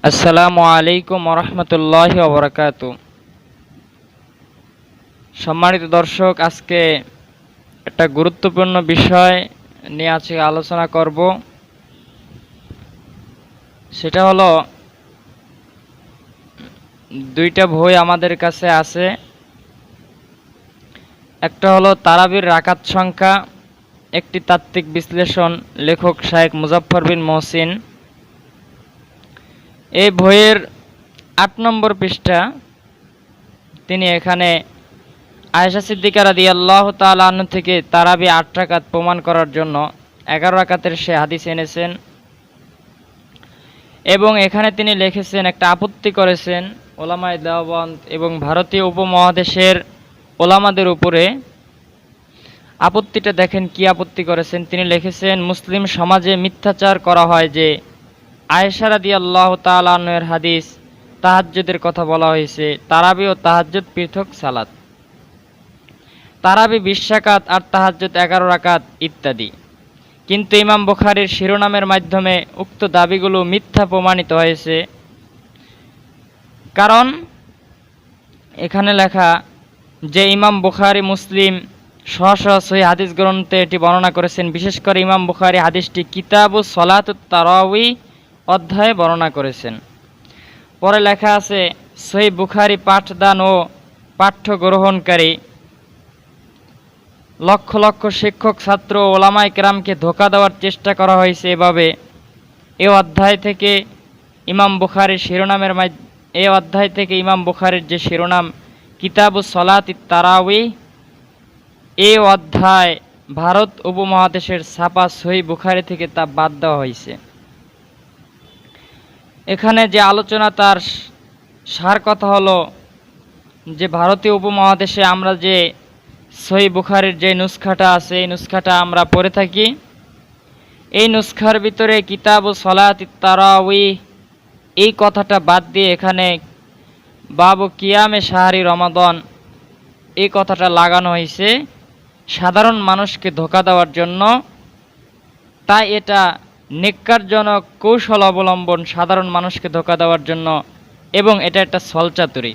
আসসালামু আলাইকুম ওরহমতুল্লাহি ওবরাকাতু। সম্মানিত দর্শক, আজকে একটা গুরুত্বপূর্ণ বিষয় নিয়ে আজকে আলোচনা করব। সেটা হলো, দুইটা বই আমাদের কাছে আছে। একটা হলো তারাবির রাকাত সংখ্যা, একটি তাত্ত্বিক বিশ্লেষণ, লেখক শায়েখ মুজাফফর বিন মহসিন। এই বইয়ের ৮ নম্বর পৃষ্ঠা তিনি এখানে আয়েশা সিদ্দিকা রাদিয়াল্লাহু তাআলা আনহা থেকে তারাবি ৮ রাকাত প্রমাণ করার জন্য ১১ রাকাতের সে হাদিস এনেছেন এবং এখানে তিনি লিখেছেন, একটা আপত্তি করেছেন ওলামায়ে দেওবন্দ এবং ভারতীয় উপমহাদেশের ওলামাদের উপরে। আপত্তিটা দেখেন কি আপত্তি করেছেন। তিনি লিখেছেন, মুসলিম সমাজে মিথ্যাচার করা হয় যে আয়েশা রাদিয়াল্লাহু তাআলা আনহার হাদিস তাহাজ্জুদের কথা বলা হয়েছে। তারাবি ও তাহাজ্জুদ পৃথক সালাত, তারাবি ২০ রাকাত আর তাহাজ্জুদ ১১ রাকাত ইত্যাদি। কিন্তু ইমাম বুখারীর শিরোনামের মাধ্যমে উক্ত দাবিগুলো মিথ্যা প্রমাণিত হয়েছে। কারণ এখানে লেখা যে ইমাম বুখারী মুসলিম সহ সহি হাদিস গ্রন্থে এটি বর্ণনা করেছেন। বিশেষ করে ইমাম বুখারী হাদিসটি কিতাবুস সলাতুত তারাবি অধ্যায়ে বর্ণনা করেছেন। পরে লেখা আছে, সহিহ বুখারী পাঠদান ও পাঠ্য গ্রহণকারী লক্ষ লক্ষ শিক্ষক, ছাত্র ও ওলামায়ে কেরামকে ধোঁকা দেওয়ার চেষ্টা করা হয়েছে। এভাবে এই অধ্যায় থেকে ইমাম বুখারীর যে শিরোনাম কিতাবুস সলাতিত তারাবি, এই অধ্যায় ভারত উপমহাদেশের ছাপা সহিহ বুখারী থেকে তা বাদ দেওয়া হয়েছে। এখানে যে আলোচনা, তার সার কথা হলো যে ভারতীয় উপমহাদেশে আমরা যে সহিহ বুখারীর যে নুসখাটা আছে, এই নুসখাটা আমরা পড়ে থাকি। এই নুসখার ভিতরে কিতাবুস সলাতিত তারাবি এই কথাটা বাদ দিয়ে এখানে বাবু কিয়ামে শাহরি রমাদান এই কথাটা লাগানো হয়েছে সাধারণ মানুষকে ধোঁকা দেওয়ার জন্য। তাই এটা নেক্কারজনক কৌশল অবলম্বন সাধারণ মানুষকে ধোঁকা দেওয়ার জন্য, এবং এটা একটা ছলচাতুরি।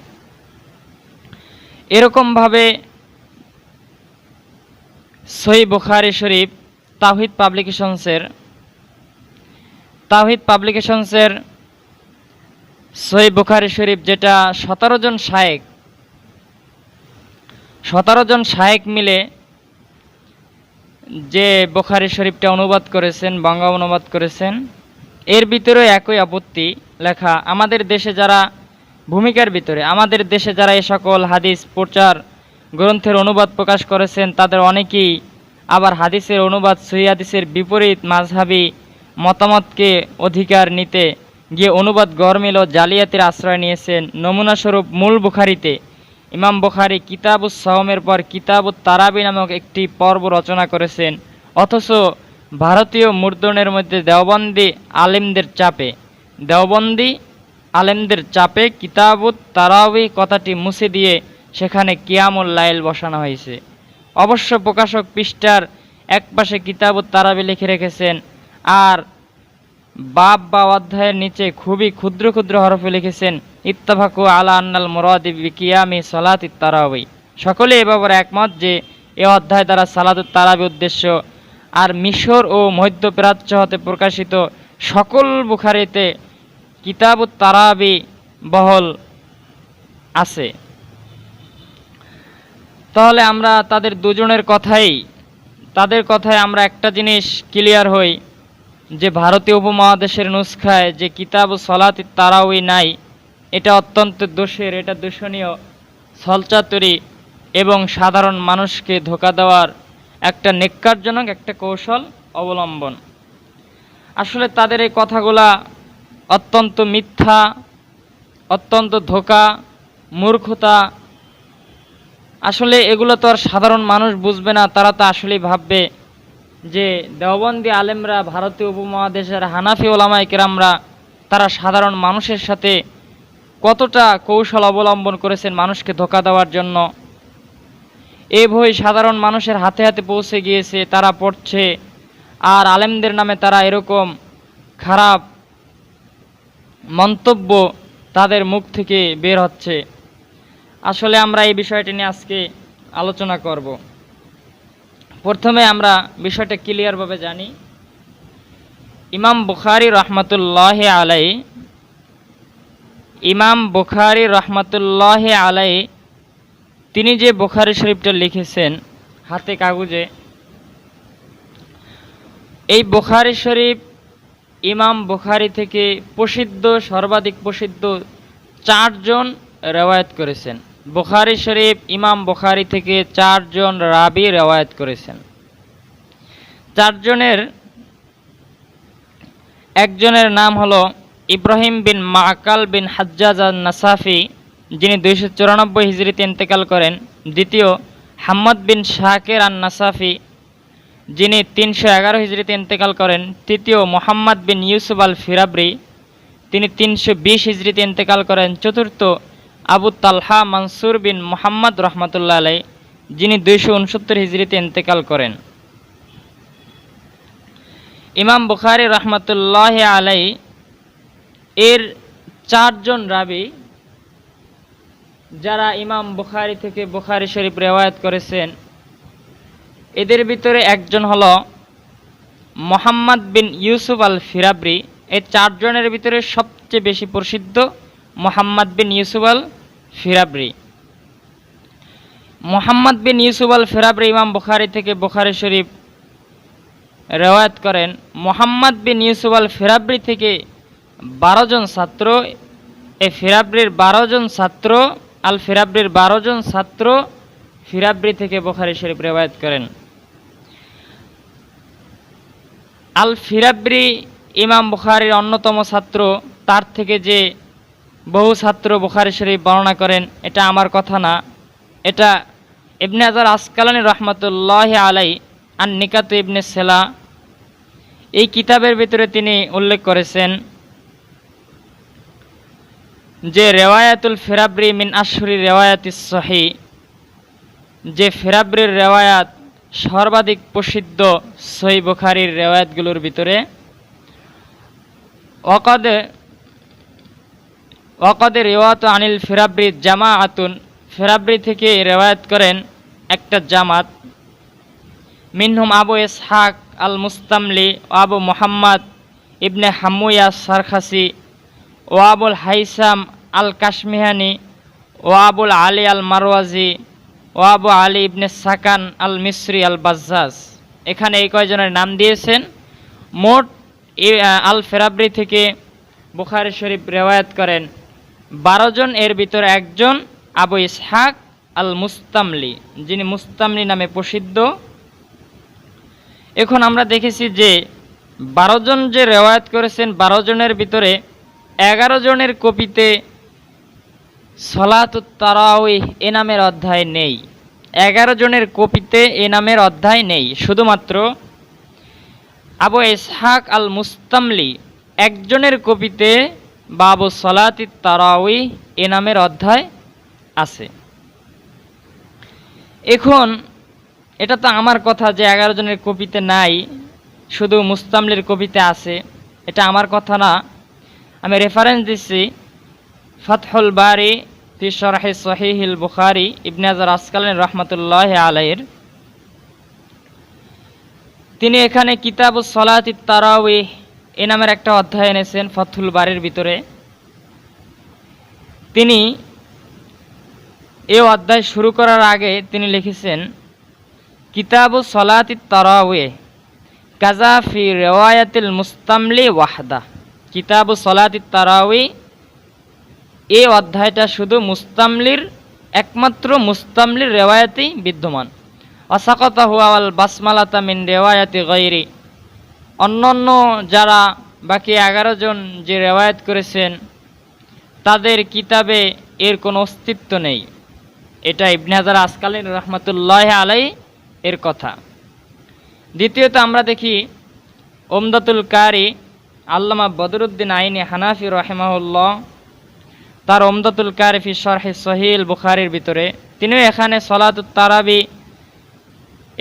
এরকমভাবে সহিহ বুখারী শরীফ তাওহীদ পাবলিকেশনসের সহিহ বুখারী শরীফ, যেটা 17 জন শায়েখ মিলে যে বুখারী শরীফটা অনুবাদ করেছেন, বাংলা অনুবাদ করেছেন, এর ভিতরে একই আপত্তি লেখা। আমাদের দেশে যারা এ সকল হাদিস প্রচার গ্রন্থের অনুবাদ প্রকাশ করেছেন, তাদের অনেকেই আবার হাদিসের অনুবাদ সহিহ হাদিসের বিপরীত মাযহাবী মতামতকে অধিকার নিতে গিয়ে অনুবাদ গরমিল ও জালিয়াতির আশ্রয় নিয়েছেন। নমুনাস্বরূপ মূল বুখারীতে ইমাম বুখারী কিতাবুস সাওমের পর কিতাবুত তারাবি নামক একটি পর্ব রচনা করেছেন, অথচ ভারতীয় মুদ্রণের মধ্যে দেওবন্দি আলেমদের চাপে কিতাবুত তারাবি কথাটি মুছে দিয়ে সেখানে কিয়ামুল লাইল বসানো হয়েছে। অবশ্য প্রকাশক পৃষ্ঠার একপাশে কিতাবুত তারাবি লিখে রেখেছেন, আর বাব বা অধ্যায়ের নিচে খুবই ক্ষুদ্র ক্ষুদ্র হরফে লিখেছেন, ইত্তাফাকু আলা আন্নাল মুরাদি বিকিয়ামি সালাতিত তারাবি। সকলে এ ব্যাপারে একমত যে এ অধ্যায় দ্বারা সালাতুত তারাবি উদ্দেশ্য। আর মিশর ও মধ্যপ্রাচ্য হতে প্রকাশিত সকল বুখারীতে কিতাবুত তারাবি বহল আছে। তাহলে আমরা তাদের দুজনের কথায় আমরা একটা জিনিস ক্লিয়ার হই যে ভারতীয় উপমহাদেশের নুসখায় যে কিতাবুস সলাতিত তারাবি নাই, এটা অত্যন্ত দোষের, এটা দূষণীয়, ছলচাতুরি এবং সাধারণ মানুষকে ধোঁকা দেওয়ার একটা নেক্কারজনক একটা কৌশল অবলম্বন। আসলে তাদের এই কথাগুলা অত্যন্ত মিথ্যা, অত্যন্ত ধোঁকা, মূর্খতা। আসলে এগুলো তো আর সাধারণ মানুষ বুঝবে না। তারা তো আসলেই ভাববে যে দেওবন্দি আলেমরা, ভারতীয় উপমহাদেশের হানাফি ওলামায়ে কেরামরা, তারা সাধারণ মানুষের সাথে কতটা কৌশল অবলম্বন করেছেন মানুষকে ধোঁকা দেওয়ার জন্য। এই বই সাধারণ মানুষের হাতে হাতে পৌঁছে গিয়েছে, তারা পড়ছে, আর আলেমদের নামে তারা এরকম খারাপ মন্তব্য তাদের মুখ থেকে বের হচ্ছে। আসলে আমরা এই বিষয়টি নিয়ে আজকে আলোচনা করব। প্রথমে আমরা বিষয়টা ক্লিয়ারভাবে জানি। ইমাম বুখারী রহমতুল্লাহি আলাইহি তিনি যে বুখারী শরীফটা লিখেছেন হাতে কাগজে, এই বুখারী শরীফ ইমাম বুখারী থেকে সর্বাধিক প্রসিদ্ধ 4 জন রেওয়ায়েত করেছেন। বুখারী শরীফ ইমাম বুখারী থেকে 4 জন রাবী রেওয়ায়েত করেছেন। 4 জনের একজনের নাম হলো ইব্রাহিম বিন মাকাল বিন হাজ্জাজ আন-নাসাফি, যিনি 294 হিজরিতে ইন্তেকাল করেন। দ্বিতীয় হাম্মাদ বিন শাকির আন-নাসাফি, যিনি 311 হিজরিতে ইন্তেকাল করেন। তৃতীয় মোহাম্মদ বিন ইউসুফ আল ফিরাবরি, তিনি 320 হিজরিতে ইন্তেকাল করেন। চতুর্থ আবু তালহা মানসুর বিন মুহাম্মদ রহমতুল্লাহ আলাই, যিনি 269 হিজরিতে ইন্তেকাল করেন। ইমাম বুখারী রহমতুল্লাহ আলাই এর 4 জন রাবী যারা ইমাম বুখারী থেকে বুখারী শরীফ রেওয়ায়াত করেছেন, এদের ভিতরে একজন হলো মোহাম্মদ বিন ইউসুফ আল ফিরাবরি। এই 4 জনের ভিতরে সবচেয়ে বেশি প্রসিদ্ধ মোহাম্মদ বিন ইউসুফ আল ফিরাবরি। মোহাম্মদ বিন ইউসুফ আল ফিরাবরি ইমাম বুখারী থেকে বুখারী শরীফ রেওয়ায়াত করেন। মোহাম্মদ বিন ইউসুফ আল ফিরাবরি থেকে 12 জন ছাত্র, এই ফিরাবরির 12 জন ছাত্র, আল ফিরাবরির 12 জন ছাত্র ফিরাবরি থেকে বুখারী শরীফ রেওয়ায়াত করেন। আল ফিরাবরি ইমাম বুখারীর অন্যতম ছাত্র, তার থেকে যে বহু ছাত্র বুখারী শরীফ বর্ণনা করেন, এটা আমার কথা না, এটা ইবনে হাজার আসকালানী রহমতুল্লাহি আলাইহি আন নিকাতু ইবনে সেলা এই কিতাবের ভিতরে তিনি উল্লেখ করেছেন যে রেওয়ায়াতুল ফিরাবরি মিন আশহুরি রেওয়ায়াতিস সহিহ, যে ফিরাবরির রেওয়ায়াত সর্বাধিক প্রসিদ্ধ সহিহ বুখারীর রেওয়ায়াতগুলোর ভিতরে। ওয়াকাদে রিওয়ায়াতু আনিল ফিরাবরি জামাআতুন, ফিরাবরি থেকে রেওয়ায়াত করেন একটা জামাত। মিনহুম আবু ইসহাক আল মুস্তামলি ও আবু মুহাম্মদ ইবনে হামুয়া সারখাসি ও আবুল হাইসাম আল কাশমিহানি ও আবুল আলী আল মারওয়াজি ও আবু আলী ইবনে সাকান আল মিসরি আল বাজ্জাজ। এখানে এই কয়জনের নাম দিয়েছেন। মোট আল ফিরাবরি থেকে বুখারী শরীফ রেওয়ায়াত করেন 12 জন, এর ভিতরে একজন আবু ইসহাক আল মুস্তামলি, যিনি মুস্তামলি নামে প্রসিদ্ধ। এখন আমরা দেখেছি যে 12 জন যে রেওয়ায়াত করেছেন, 12 জনের ভিতরে 11 জনের কপিতে সলাতুত তারাউইহ এ নামের অধ্যায় নেই। 11 জনের কপিতে এ নামের অধ্যায় নেই। শুধুমাত্র আবু ইসহাক আল মুস্তামলি একজনের কপিতে বাবু সলাতিত তারাউইহ এ নামের অধ্যায় আছে। এখন এটা তো আমার কথা যে 11 জনের কপিতে নাই, শুধু মুস্তামলির কপিতে আছে, এটা আমার কথা না। আমি রেফারেন্স দিচ্ছি ফাতহুল বারি ফি শরহি সহিহিল বুখারী, ইবনে হাজার আসকালানী রহমতুল্লাহি আলাইহির। তিনি এখানে কিতাবুস সলাতিত তারাউইহ এ নামের একটা অধ্যায় এনেছেন ফাতহুল বারির ভিতরে। তিনি এই অধ্যায় শুরু করার আগে তিনি লিখেছেন কিতাবুস সলাতিত তারাউইহ কাজা ফি রিওয়ায়াতিল মুস্তামলি ওয়াহদা। কিতাবুস সলাতিত তারাউইহ এই অধ্যায়টা শুধু একমাত্র মুস্তামলির রেওয়ায়াতেই বিদ্যমান। ওয়াসাকাতাহু আল বাসমালাতা মিন রিওয়ায়াতি গায়রি, অন্যান্য যারা বাকি 11 জন যে রেওয়ায়াত করেছেন তাদের কিতাবে এর কোনো অস্তিত্ব নেই। এটা ইবনে হাজার আসকালানী রহমতুল্লাহ আলাইহি এর কথা। দ্বিতীয়ত আমরা দেখি উমদাতুল কারি আল্লামা বদরুদ্দিন আইনি হানাফি রাহিমাহুল্লাহ তার উমদাতুল কারি ফি শরহি সহিহুল বুখারীর ভিতরে তিনিও এখানে সলাতুত তারাবি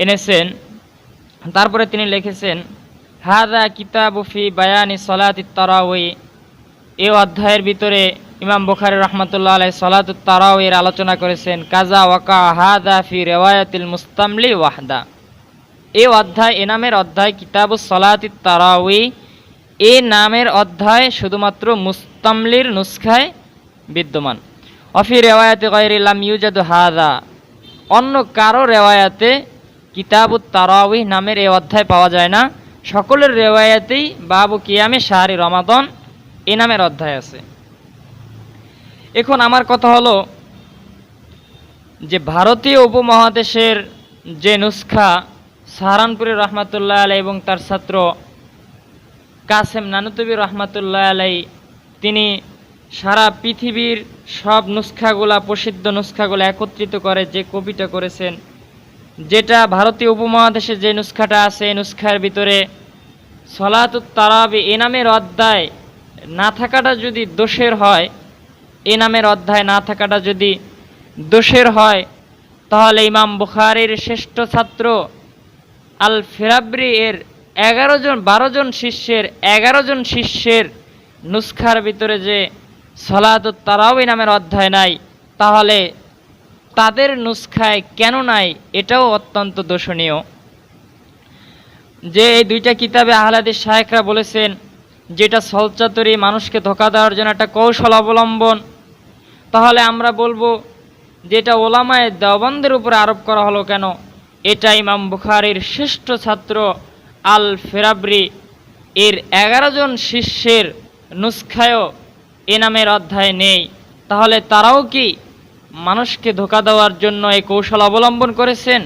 এনেছেন। তারপরে তিনি লিখেছেন হাযা কিতাবু ফি বায়ানি সলাতিত তারাউইহ, এই অধ্যায়ের ভিতরে ইমাম বুখারী রাহমাতুল্লাহ আলাইহি সালাতুত তারাওয়ির আলোচনা করেছেন। কাজা ওয়াকা হাদা ফি রিওয়ায়াতিল মুস্তামলি ওয়াহদা। এই অধ্যায়, এ নামের অধ্যায় কিতাবুস সালাতিত তারাওয়ি, এ নামের অধ্যায় শুধুমাত্র মুস্তামলির নুসখায় বিদ্যমান। অফি রেওয়ায়াতে গায়রি লাম ইউজাদু হাদা, অন্য কারো রেওয়ায়াতে কিতাবুত তারাওয়ি নামের এই অধ্যায় পাওয়া যায় না। সকলের রেওয়ায়াতেই বাবু কিয়ামে শাহরি রমাদান এ নামের অধ্যায় আছে। এখন আমার কথা হলো যে ভারতীয় উপমহাদেশের যে নুসখা সাহারানপুরের রহমাতুল্লাহ আলাই এবং তার ছাত্র কাসেম নানুতুবি রহমাতুল্লাহ আলাই, তিনি সারা পৃথিবীর সব নুসখাগুলা, প্রসিদ্ধ নুসখাগুলো একত্রিত করে যে কপিটা করেছেন, যেটা ভারতীয় উপমহাদেশে যে নুসখাটা আছে, এই নুসখার ভিতরে সলাতুত তারাবি এ নামের অধ্যায় না থাকাটা যদি দোষের হয়, এ নামের অধ্যায় না থাকাটা যদি দোষের হয়, তাহলে ইমাম বুখারীর শ্রেষ্ঠ ছাত্র আল ফিরাবরি এর 12 জন শিষ্যের নুসখার ভিতরে যে সলাতুত তারাবি নামের অধ্যায় নাই, তাহলে তাদের নুসখায় কেন নাই, এটাও অত্যন্ত দোষণীয়। যে এই দুইটা কিতাবে আহলে হাদিস শায়েখরা বলেছেন যেটা ছলচাতুরি, মানুষকে ধোঁকা দেওয়ার জন্য একটা কৌশল অবলম্বন, তাহলে আমরা বলবো যে এটা ওলামায়ে দেওবন্দের উপরে আরোপ করা হলো কেন? এটা ইমাম বুখারীর শ্রেষ্ঠ ছাত্র আল ফিরাবরি এর 11 জন শিষ্যের নুসখায়ও এ নামের অধ্যায় নেই। তাহলে তারাও কি মানুষকে ধোঁকা দেওয়ার জন্য এই কৌশল অবলম্বন করেছেন?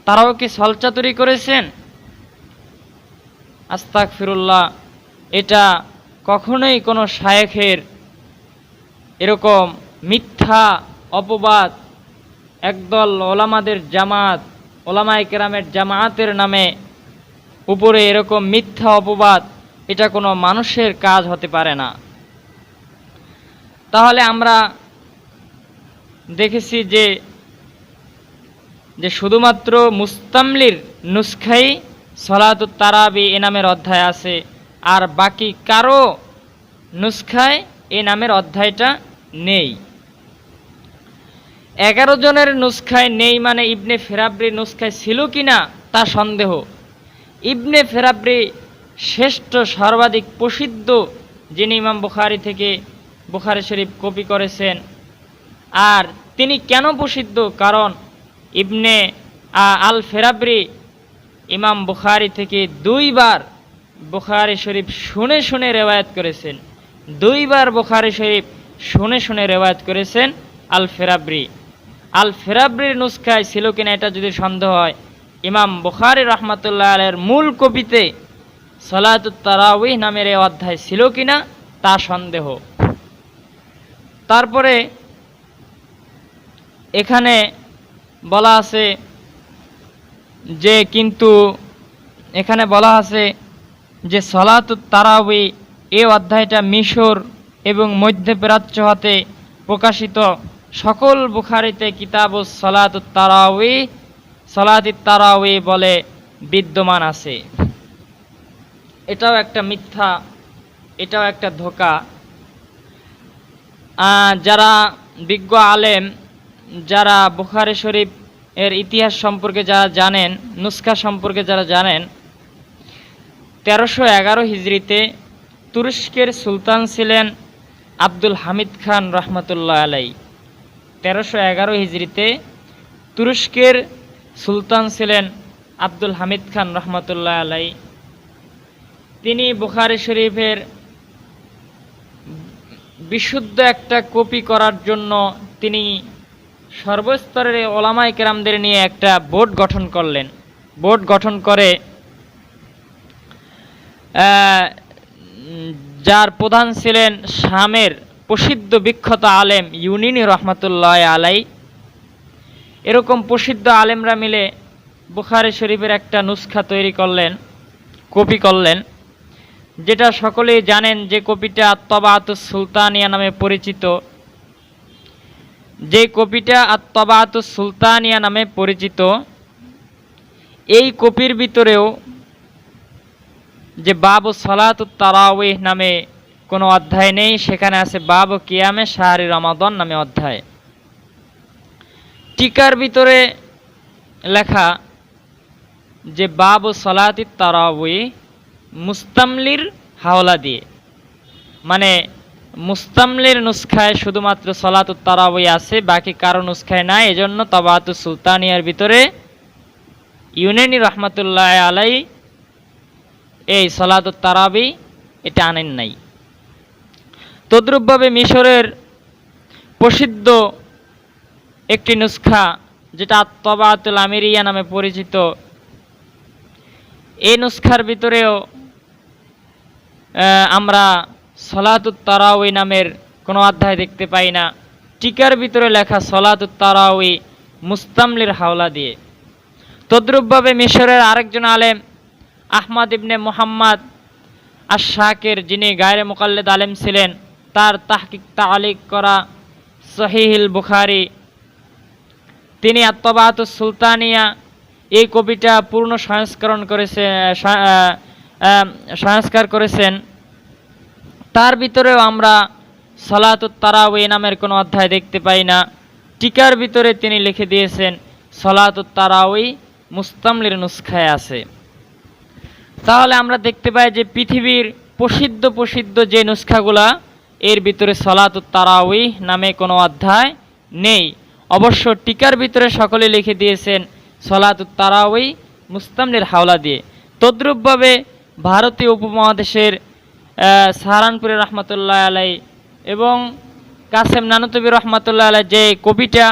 তারাও কি ছলচাতুরি করেছেন? আস্তাগফিরুল্লাহ, এটা কখনোই কোনো শায়েখের এরকম মিথ্যা অপবাদ, একদল ওলামাদের জামাত, ওলামায়ে কেরামের জামায়াতের নামে উপরে এরকম মিথ্যা অপবাদ, এটা কোনো মানুষের কাজ হতে পারে না। তাহলে আমরা দেখেছি যে শুধুমাত্র মুস্তামলির নুসখাই সলাতুত তারাবি এ নামের অধ্যায় আছে, আর বাকি কারো নুসখায় এ নামের অধ্যায়টা নেই। 11 জনের নুসখায় নেই মানে ইবনে ফিরাবরির নুসখায় ছিল কিনা তা সন্দেহ। ইবনে ফিরাবরি শ্রেষ্ঠ, সর্বাধিক প্রসিদ্ধ, যিনি ইমাম বুখারী থেকে বুখারী শরীফ কপি করেছেন। আর তিনি কেন প্রসিদ্ধ? কারণ ইবনে আল ফিরাবরি ইমাম বুখারী থেকে 2 বার বুখারী শরীফ শুনে শুনে রেওয়ায়াত করেছেন। 2 বার বুখারী শরীফ শুনে শুনে রেওয়ায়াত করেছেন আল ফিরাবরি। আল ফিরাবরির নুসখায় ছিল কিনা এটা যদি সন্দেহ হয়, ইমাম বুখারী রাহমাতুল্লাহ আলাইহির মূল কপিতে সলাতুত তারাওয়িহ নামের এই অধ্যায় ছিল কিনা তা সন্দেহ। তারপরে এখানে বলা আছে যে, কিন্তু এখানে বলা আছে যে সলাতুত তারাওয়িহ এই অধ্যায়টা মিশর এবং মধ্যপ্রাচ্য হতে প্রকাশিত সকল বুখারীতে কিতাবুস সলাতুত তারাওয়িহ বলে বিদ্যমান আছে। এটাও একটা মিথ্যা, এটাও একটা ধোঁকা। যারা বিজ্ঞ আলেম, যারা বুখারী শরীফ এর ইতিহাস সম্পর্কে যারা জানেন, নুসখা সম্পর্কে যারা জানেন, 1311 হিজরিতে তুরস্কের সুলতান ছিলেন আব্দুল হামিদ খান রহমতুল্লাহ আলাই। 1311 হিজরিতে তুরস্কের সুলতান ছিলেন আব্দুল হামিদ খান রহমতুল্লাহ আলাই। তিনি বুখারী শরীফের বিশুদ্ধ একটা কপি করার জন্য তিনি সর্বস্তরের ওলামায়ে কেরামদের নিয়ে একটা বোর্ড গঠন করলেন। বোর্ড গঠন করে যার প্রধান ছিলেন শামের প্রসিদ্ধ বিখ্যাত আলেম ইউনিনি রহমতুল্লাহ আলাই। এরকম প্রসিদ্ধ আলেমরা মিলে বুখারী শরীফের একটা নুসখা তৈরি করলেন, কপি করলেন, যেটা সকলেই জানেন যে কপিটা আত-তাবাআতুস সুলতানিয়া নামে পরিচিত। যে কপিটা আত-তাবাআতুস সুলতানিয়া নামে পরিচিত, এই কপির ভিতরেও যে বাবু সলাতুত তারাওয়িহ নামে কোনো অধ্যায় নেই, সেখানে আছে বাবু কিয়ামে শাহরি রমাদান নামে অধ্যায়। টিকার ভিতরে লেখা যে বাবু সলাতি তারাউই মুস্তামলির হাওলা দিয়ে, মানে মুস্তামলির নুসখায় শুধুমাত্র সলাতুত তারাউই আছে, বাকি কারো নুসখায় নাই। এজন্য তাবাতুস সুলতানিয়ার ভিতরে ইউনানি রহমাতুল্লাহ আলাই এই সলাতুত তারাবি এটা আনেন নাই। তদ্রূপভাবে মিশরের প্রসিদ্ধ একটি নুসখা যেটা আত-তাবাতুল আমিরিয়া নামে পরিচিত, এই নুসখার ভিতরেও আমরা সলাতুত তারাউই নামের কোনো অধ্যায় দেখতে পাই না। টিকার ভিতরে লেখা সলাতুত তারাউই মুস্তামলির হাওলা দিয়ে। তদ্রূপভাবে মিশরের আরেকজন আলেম আহমদ ইবনে মুহাম্মদ আশ-শাকির, যিনি গায়রে মুকাল্লিদ আলেম ছিলেন, তার তাহকিক তালিক করা সহিহুল বুখারী, তিনি আত-তাবাতুস সুলতানিয়া এই কবিটা পূর্ণ সংস্কার করেছেন। তার ভিতরেও আমরা সলাতুত তারাউই নামের কোনো অধ্যায় দেখতে পাই না। টিকার ভিতরে তিনি লিখে দিয়েছেন সলাতুত তারাউই মুস্তামলির নুসখায় আছে। তাহলে আমরা দেখতে পাই যে পৃথিবীর প্রসিদ্ধ যে নুসখাগুলা, এর ভিতরে সলাতুত তারাউই নামে কোনো অধ্যায় নেই। অবশ্য টিকার ভিতরে সকলে লিখে দিয়েছেন সলাতুত তারাউই মুস্তামলির হাওলা দিয়ে। তদ্রূপভাবে ভারতীয় উপমহাদেশের সাহারানপুরের রহমতুল্লাহ আলাই এবং কাসেম নানুতুবি রহমতুল্লাহ আলাই যে কবিটা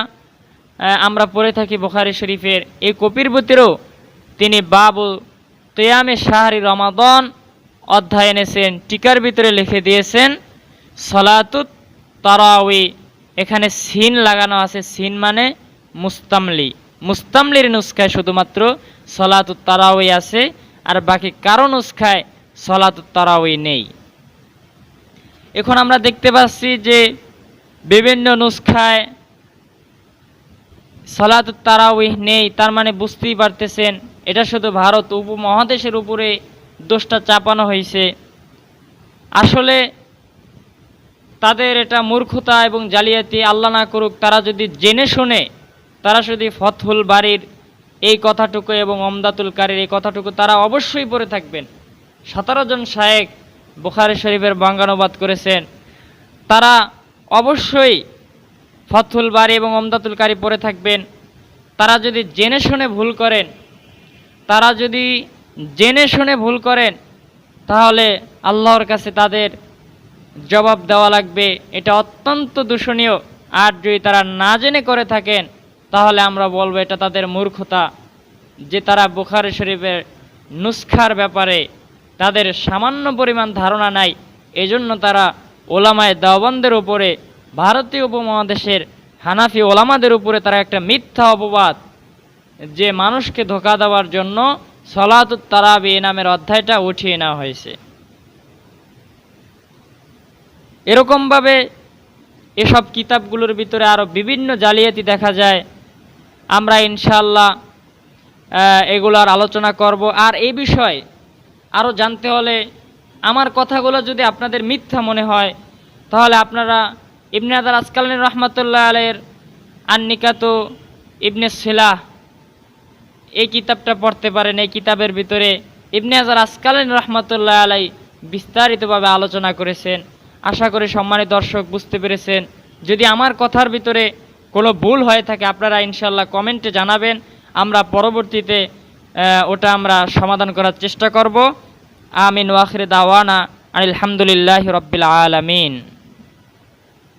আমরা পড়ে থাকি বুখারী শরীফের, এই কপির ভিতরেও তিনি বাবু কিয়ামে শাহরি রমাদান অধ্যায় এনেছেন। টিকার ভিতরে লিখে দিয়েছেন সলাতুত তারাউই, এখানে সিন লাগানো আছে, সিন মানে মুস্তামলির নুসখায় শুধুমাত্র সলাতুত তারাউই আছে, আর বাকি কারো নুসখায় সলাতুত তারাউই নেই। এখন আমরা দেখতে পাচ্ছি যে বিভিন্ন নুসখায় সলাতুত তারাউই নেই, তার মানে বুঝতেই পারতেছেন এটা শুধু ভারত উপমহাদেশের উপরে দোষটা চাপানো হয়েছে। আসলে তাদের এটা মূর্খতা এবং জালিয়াতি, আল্লাহ না করুক তারা যদি জেনে শুনে, তারা যদি ফতহুল বারির এই কথাটুকু এবং ওমদাতুল কারির এই কথাটুকু তারা অবশ্যই পড়ে থাকবেন। 17 জন শায়েখ বুখারী শরীফের বাংলানুবাদ করেছেন, তারা অবশ্যই ফতহুল বারি এবং ওমদাতুল কারি পড়ে থাকবেন। তারা যদি জেনে শুনে ভুল করেন তাহলে আল্লাহর কাছে তাদের জবাব দেওয়া লাগবে, এটা অত্যন্ত দূষণীয়। আর যদি তারা না জেনে করে থাকেন তাহলে আমরা বলবো এটা তাদের মূর্খতা, যে তারা বুখারী শরীফের নুসখার ব্যাপারে তাদের সামান্য পরিমাণ ধারণা নাই। এজন্য তারা ওলামায়ে দেওবন্দের উপরে, ভারতীয় উপমহাদেশের হানাফি ওলামাদের উপরে তারা একটা মিথ্যা অপবাদ, যে মানুষকে ধোঁকা দেওয়ার জন্য সলাতুত তারাবি নামের অধ্যায়টা উঠিয়ে নেওয়া হয়েছে। এরকমভাবে এসব কিতাবগুলোর ভিতরে আরও বিভিন্ন জালিয়াতি দেখা যায়। আমরা ইনশাআল্লাহ এগুলোর আলোচনা করব। আর এই বিষয় আরও জানতে হলে, আমার কথাগুলো যদি আপনাদের মিথ্যা মনে হয়, তাহলে আপনারা ইবনে হাজার আসকালানী রহমাতুল্লাহ আলাইহির আন-নিকাতু ইবনে সিলাহ এই কিতাবটা পড়তে পারেন। এই কিতাবের ভিতরে ইবনে হাজার আসকালানী রহমাতুল্লাহ আলাই বিস্তারিতভাবে আলোচনা করেছেন। আশা করি সম্মানিত দর্শক বুঝতে পেরেছেন। যদি আমার কথার ভিতরে কোনো ভুল হয়ে থাকে আপনারা ইনশাআল্লাহ কমেন্টে জানাবেন, আমরা পরবর্তীতে ওটা আমরা সমাধান করার চেষ্টা করব। আমিন ওয়া আখিরু দাওয়ানা আলহামদুলিল্লাহি রাব্বিল আলামিন।